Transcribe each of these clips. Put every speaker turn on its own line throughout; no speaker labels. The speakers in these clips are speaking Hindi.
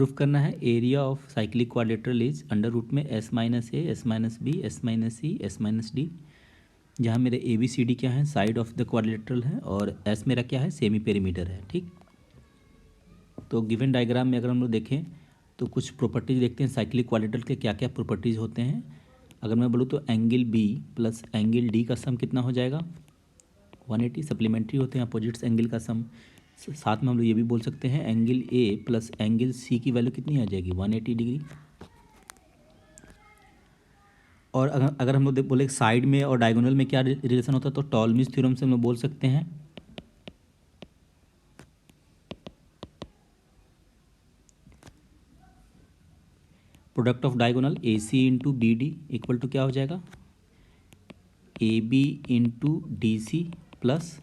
प्रूफ करना है area of cyclic quadrilateral is under root में s minus a, s minus b, s minus c, s minus d, जहाँ मेरे ए बी सी डी क्या है, साइड ऑफ द क्वाड्रेटरल है, और एस मेरा क्या है, सेमी पेरीमीटर है। ठीक, तो गिवन डायग्राम में अगर हम लोग देखें तो कुछ प्रॉपर्टीज देखते हैं साइक्लिक क्वाड्रेटरल के क्या क्या प्रॉपर्टीज होते हैं। अगर मैं बोलूँ तो angle B plus angle D का सम कितना हो जाएगा, 180। सप्लीमेंट्री होते हैं अपोजिट्स एंगल का सम। साथ में हम लोग ये भी बोल सकते हैं angle A plus angle C की वैल्यू कितनी आ जाएगी, 180 डिग्री। और अगर हम लोग बोले साइड में और डायगोनल में क्या रिलेशन होता है, तो टॉलमीज थ्योरम से हम लोग बोल सकते हैं product of diagonal A C into B D equal to क्या हो जाएगा, A B into D C plus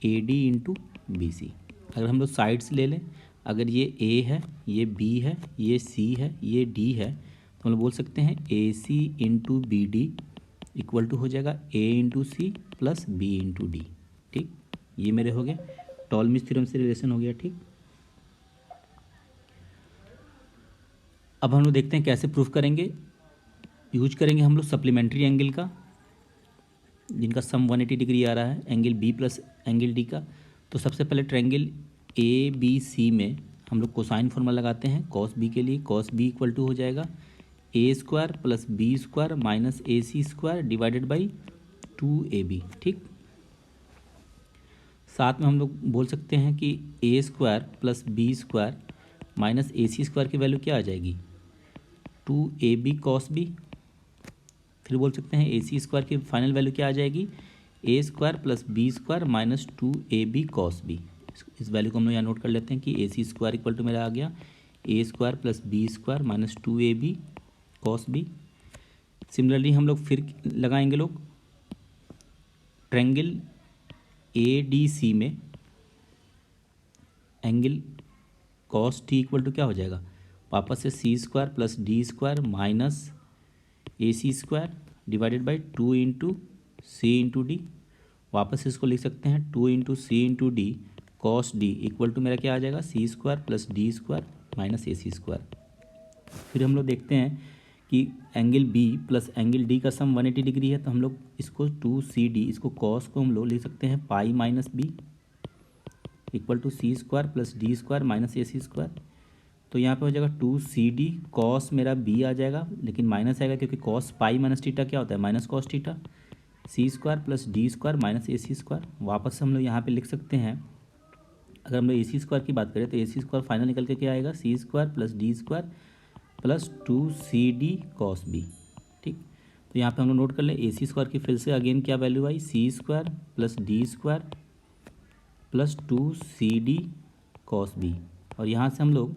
A D into B C. अगर हम लोग साइड्स ले लें, अगर ये ए है, ये बी है, ये सी है, ये डी है, तो हम लोग बोल सकते हैं a C into B D equal to हो जाएगा a into c plus b into d. ठीक, ये मेरे हो गए टॉलमीज थ्योरम से रिलेशन हो गया। ठीक, अब हम लोग देखते हैं कैसे प्रूफ करेंगे। यूज करेंगे हम लोग सप्लीमेंट्री एंगल का, जिनका सम 180 डिग्री आ रहा है, angle B plus angle D का। तो सबसे पहले ट्रायंगल ए बी सी में हम लोग कोसाइन फॉर्मूला लगाते हैं कॉस बी के लिए। कॉस बी इक्वल टू हो जाएगा a square plus b square minus A C square divided by 2ab। ठीक, साथ में हम लोग बोल सकते हैं कि a square plus b square minus A C square की वैल्यू क्या आ जाएगी, 2ab कॉस बी। फिर बोल सकते हैं ए सी स्क्वायर की फाइनल वैल्यू क्या आ जाएगी, a square plus b square minus 2ab cos b. इस वैल्यू को हम लोग यहाँ नोट कर लेते हैं कि a C square equal to मेरा आ गया a square plus b square minus 2ab cos b. Similarly हम लोग फिर लगाएंगे लोग ट्रायंगल ए डी सी में angle cos t equal to क्या हो जाएगा, वापस से c square plus D square minus A C square divided by 2 into c into d. वापस से इसको लिख सकते हैं 2 into c into d cos d equal to मेरा क्या आ जाएगा, c square plus D square minus ए सी स्क्वायर। फिर हम लोग देखते हैं कि angle B plus angle D का सम 180 डिग्री है, तो हम लोग इसको 2cd, इसको कॉस को हम लोग लिख सकते हैं pi minus B equal to C square plus D square minus A C square. तो यहाँ पे हो जाएगा 2cd कॉस मेरा b आ जाएगा, लेकिन माइनस आएगा क्योंकि कॉस पाई माइनस टीटा क्या होता है, minus cos theta, c square plus D square minus ए सी स्क्वायर। वापस हम लोग यहाँ पे लिख सकते हैं, अगर हम लोग ए सी स्क्वायर की बात करें तो ए सी स्क्वायर फाइनल निकल के क्या आएगा, c square plus D square plus 2cd cos b. ठीक, तो यहाँ पे हम लोग नोट कर लें ए सी स्क्वायर की फिर से अगेन क्या वैल्यू आई, c square plus D square plus 2cd cos b. और यहाँ से हम लोग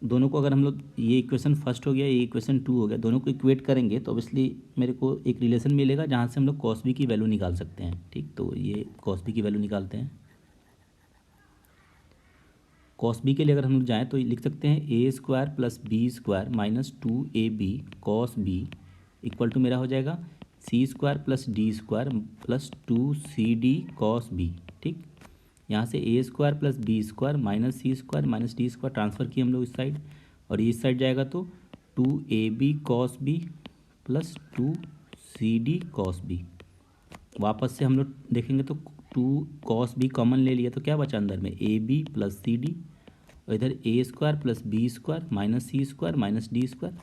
दोनों को, अगर हम लोग ये इक्वेशन फर्स्ट हो गया, ये इक्वेशन 2 हो गया, दोनों को इक्वेट करेंगे तो ऑब्वियसली मेरे को एक रिलेशन मिलेगा जहाँ से हम लोग कॉस बी की वैल्यू निकाल सकते हैं। ठीक, तो ये कॉस बी की वैल्यू निकालते हैं। कॉस बी के लिए अगर हम लोग जाएँ तो लिख सकते हैं a square plus b square minus 2ab cos b equal to मेरा हो जाएगा c square plus D square plus 2cd cos b. ठीक, यहाँ से a square plus b square minus c square minus d square transfer किए हम लोग इस साइड, और ये इस साइड जाएगा तो 2ab cos B plus 2cd cos B. वापस से हम लोग देखेंगे तो 2 कॉस बी कॉमन ले लिया तो क्या बचा अंदर में, a B plus C d, और इधर a square plus b square minus c square minus d square.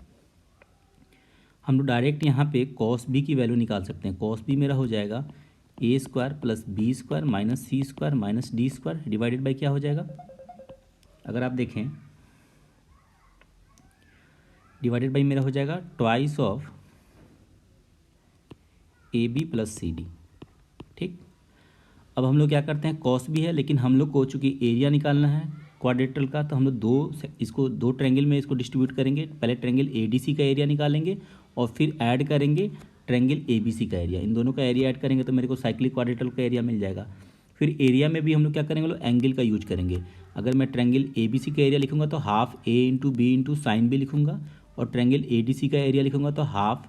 हम लोग डायरेक्ट यहाँ पे कॉस बी की वैल्यू निकाल सकते हैं। कॉस बी मेरा हो जाएगा a square plus b square minus c square minus d square divided by क्या हो जाएगा, अगर आप देखें डिवाइडेड बाई मेरा हो जाएगा twice of A B plus C D. ठीक, अब हम लोग क्या करते हैं, कॉस भी है लेकिन हम लोग को चूँकि एरिया निकालना है क्वाड्रेटरल का, तो हम लोग इसको दो ट्रायंगल में इसको डिस्ट्रीब्यूट करेंगे। पहले ट्रायंगल ए डी सी का एरिया निकालेंगे और फिर ऐड करेंगे ट्रायंगल ए बी सी का एरिया। इन दोनों का एरिया ऐड करेंगे तो मेरे को साइक्लिक क्वाड्रेटरल का एरिया मिल जाएगा। फिर एरिया में भी हम लोग क्या करेंगे, लोग एंगल का यूज करेंगे। अगर मैं ट्रायंगल ए बी सी का एरिया लिखूंगा तो हाफ ए into b into sine b लिखूंगा, और ट्रायंगल ए डी सी का एरिया लिखूंगा तो half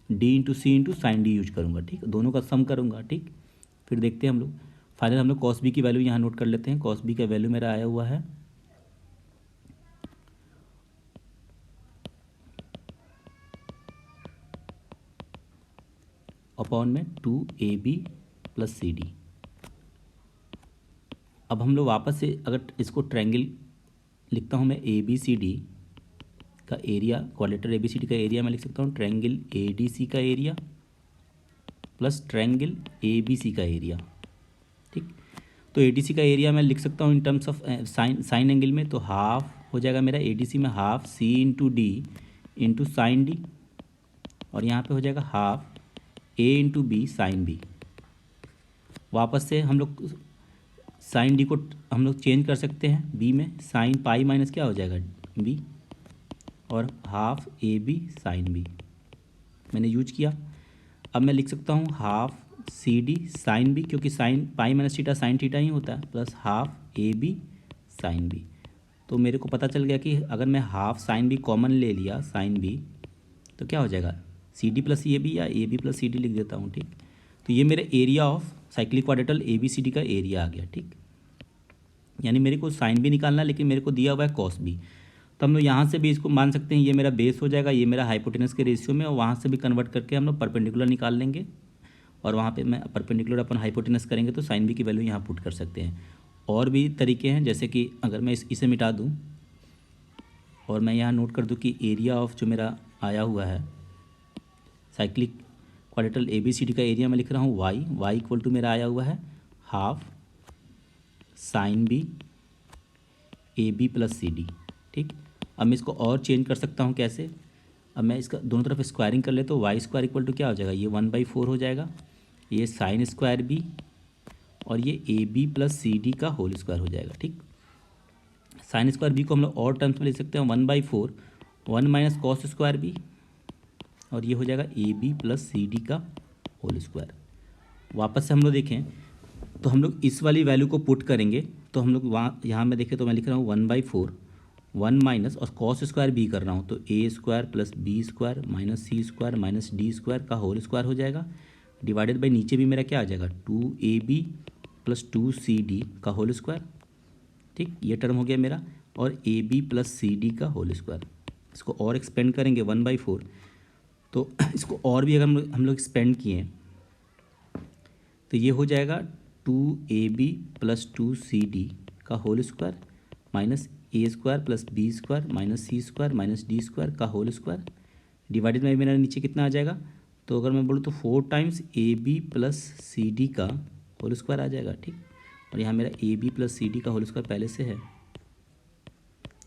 D into c into sine D use करूँगा। ठीक, दोनों का सम करूँगा। ठीक, फिर देखते हैं हम लोग फाइनल हम लोग कॉस बी की वैल्यू यहाँ नोट कर लेते हैं। कॉस बी का वैल्यू मेरा आया हुआ है अपॉन में 2ab प्लस सी डी। अब हम लोग वापस से अगर इसको ट्रायंगल लिखता हूँ मैं, ए बी सी डी का area, quadrilateral A B C D का एरिया मैं लिख सकता हूँ ट्रायंगल ए डी सी का area plus triangle A B C का एरिया। ठीक, तो ए डी सी का एरिया मैं लिख सकता हूँ in terms of sine angle में, तो हाफ हो जाएगा मेरा ए डी सी में half C into D into sine D, और यहाँ पे हो जाएगा हाफ ए इंटू बी साइन बी। वापस से हम लोग साइन डी को हम लोग चेंज कर सकते हैं बी में, साइन पाई माइनस क्या हो जाएगा बी, और half a b sine b मैंने यूज किया। अब मैं लिख सकता हूँ half c d sine b, क्योंकि sine pi minus theta sine theta ही होता है, plus half a b sine b. तो मेरे को पता चल गया कि अगर मैं हाफ साइन बी कॉमन ले लिया साइन बी तो क्या हो जाएगा c d plus a b, या a B plus C d लिख देता हूँ। ठीक, तो ये मेरे area of cyclic quadrilateral A B C D का एरिया आ गया। ठीक, यानी मेरे को साइन भी निकालना है, लेकिन मेरे को दिया हुआ है कॉस भी, तो हम लोग यहाँ से भी इसको मान सकते हैं ये मेरा बेस हो जाएगा, ये मेरा हाइपोटेनस के रेशियो में, और वहाँ से भी कन्वर्ट करके हम लोग परपेंडिकुलर निकाल लेंगे, और वहाँ पे मैं परपेंडिकुलर अपन हाइपोटेनस करेंगे तो साइन बी की वैल्यू यहाँ पुट कर सकते हैं। और भी तरीके हैं, जैसे कि अगर मैं इसे मिटा दूँ और मैं यहाँ नोट कर दूँ कि एरिया ऑफ जो मेरा आया हुआ है cyclic quadrilateral A B C D का एरिया मैं लिख रहा हूँ वाई इक्वल टू मेरा आया हुआ है half sine B A B plus C D. ठीक, अब मैं इसको और चेंज कर सकता हूँ कैसे, अब मैं इसका दोनों तरफ स्क्वायरिंग कर ले तो वाई स्क्वायर इक्वल टू क्या हो जाएगा, ये 1/4 हो जाएगा, ये साइन स्क्वायर बी, और ये A B plus C D का होल स्क्वायर हो जाएगा। ठीक, साइन स्क्वायर बी को हम लोग और टर्म्स में लिख सकते हैं 1/4 1 माइनस कॉस स्क्वायर बी, और ये हो जाएगा A B plus C D का होल स्क्वायर। वापस से हम लोग देखें तो हम लोग इस वाली वैल्यू को पुट करेंगे, तो हम लोग वहाँ यहाँ में देखें तो मैं लिख रहा हूँ 1/4 1 माइनस और कॉस स्क्वायर बी कर रहा हूँ, तो a square plus b square minus c square minus d square का होल स्क्वायर हो जाएगा, डिवाइडेड बाई नीचे भी मेरा क्या आ जाएगा 2ab प्लस 2cd का होल स्क्वायर। ठीक, ये टर्म हो गया मेरा, और A B plus C D का होल स्क्वायर। इसको और एक्सपेंड करेंगे 1/4, तो इसको और भी अगर हम लोग एक्सपेंड किए तो ये हो जाएगा 2ab प्लस 2cd का whole square minus a square plus b square minus c square minus d square का होल स्क्वायर, डिवाइडेड बाई मेरा नीचे कितना आ जाएगा, तो अगर मैं बोलूँ तो 4 times A B plus C D का होल स्क्वायर आ जाएगा। ठीक, और यहाँ मेरा A B plus C D का होल स्क्वायर पहले से है,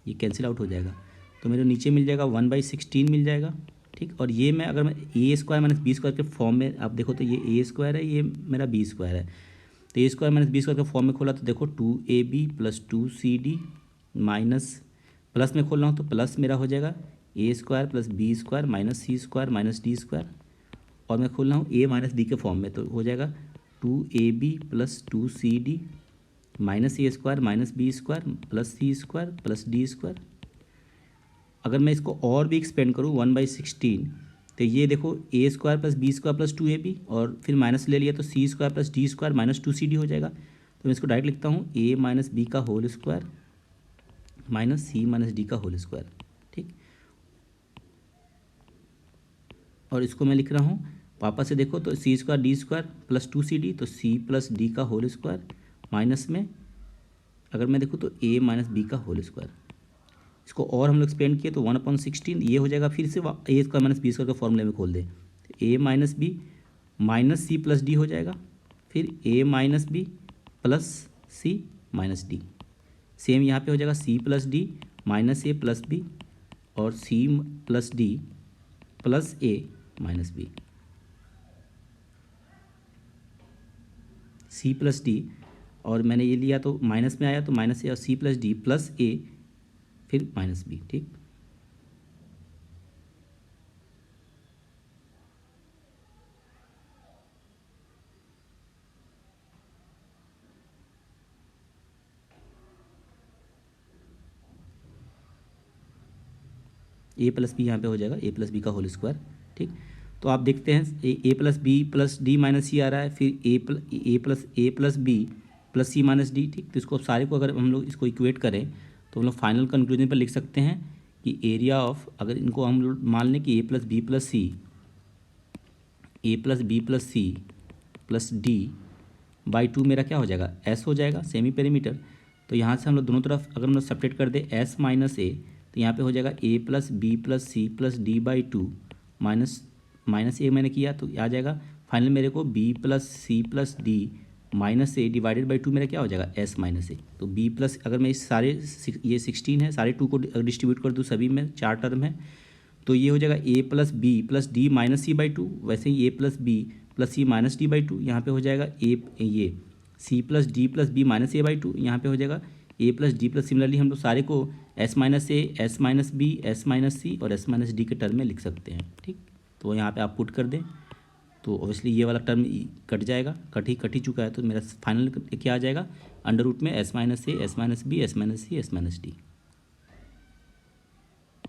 ये कैंसिल आउट हो जाएगा, तो मेरे नीचे मिल जाएगा 1/16 मिल जाएगा। ठीक, और ये मैं अगर मैं ए स्क्वायर माइनस बी स्क्वायर के फॉर्म में आप देखो तो ये ए स्क्वायर है, ये मेरा बी स्क्वायर है, तो a square minus b square के फॉर्म में खोला तो देखो 2ab plus 2cd minus plus में खोल रहा हूँ तो प्लस मेरा हो जाएगा a square plus b square minus c square minus d square, और मैं खोल रहा हूँ ए माइनस बी के फॉर्म में, तो हो जाएगा 2ab plus 2cd minus a square minus b square plus c square plus D square. अगर मैं इसको और भी एक्सपेंड करूँ 1/16, तो ये देखो a square plus b square plus 2ab, और फिर माइनस ले लिया तो c square plus D square minus 2cd हो जाएगा, तो मैं इसको डायरेक्ट लिखता हूँ ए माइनस बी का whole square minus c minus d का होल स्क्वायर। ठीक, और इसको मैं लिख रहा हूँ वापस से देखो तो c square d square plus 2cd, तो सी प्लस डी का होल स्क्वायर माइनस में अगर मैं देखूँ तो ए माइनस बी का होल स्क्वायर। इसको और हम लोग एक्सपेंड किए तो 1/16 ये हो जाएगा, फिर से a square minus b square के फॉर्मूले में खोल दें, a minus b minus c plus d हो जाएगा, फिर a minus b plus c minus d, same यहाँ पे हो जाएगा c plus d minus a plus b, और c plus d plus a minus b, c plus d, और मैंने ये लिया तो माइनस में आया तो माइनस ए, और सी प्लस डी प्लस ए फिर माइनस बी। ठीक, ए प्लस बी यहाँ पे हो जाएगा ए प्लस बी का होल स्क्वायर। ठीक, तो आप देखते हैं a plus b plus d minus c आ रहा है, फिर a plus b plus c minus d. ठीक, तो इसको सारे को अगर हम लोग इसको इक्वेट करें तो हम लोग फाइनल कंक्लूजन पर लिख सकते हैं कि एरिया ऑफ, अगर इनको हम लोग मान लें कि a plus b plus c a plus b plus c plus d by two मेरा क्या हो जाएगा, एस हो जाएगा, सेमी पेरीमीटर। तो यहाँ से हम लोग दोनों तरफ अगर हम लोग सेपरेट कर दे एस माइनस ए, तो यहाँ पे हो जाएगा a plus b plus c plus d by two minus a मैंने किया तो आ जाएगा फाइनल मेरे को b plus c plus d minus a divided by two मेरा क्या हो जाएगा, एस माइनस ए। तो बी प्लस अगर मैं इस सारे ये 16 है, सारे टू को डिस्ट्रीब्यूट कर दूँ सभी में, 4 टर्म है, तो ये हो जाएगा a plus b plus d minus c by two. वैसे ही a plus b plus c minus d by two, यहाँ पे हो जाएगा ये c plus d plus b minus a by two, यहाँ पे हो जाएगा a plus d plus. Similarly हम लोग सारे को s minus a, s minus b, s minus c और एस माइनस डी के टर्म में लिख सकते हैं। ठीक, तो यहाँ पे आप पुट कर दें तो ऑब्वियसली ये वाला टर्म कट जाएगा, कट ही चुका है, तो मेरा फाइनल क्या आ जाएगा, अंडर रूट में s minus a, s minus b, s minus c, s minus D.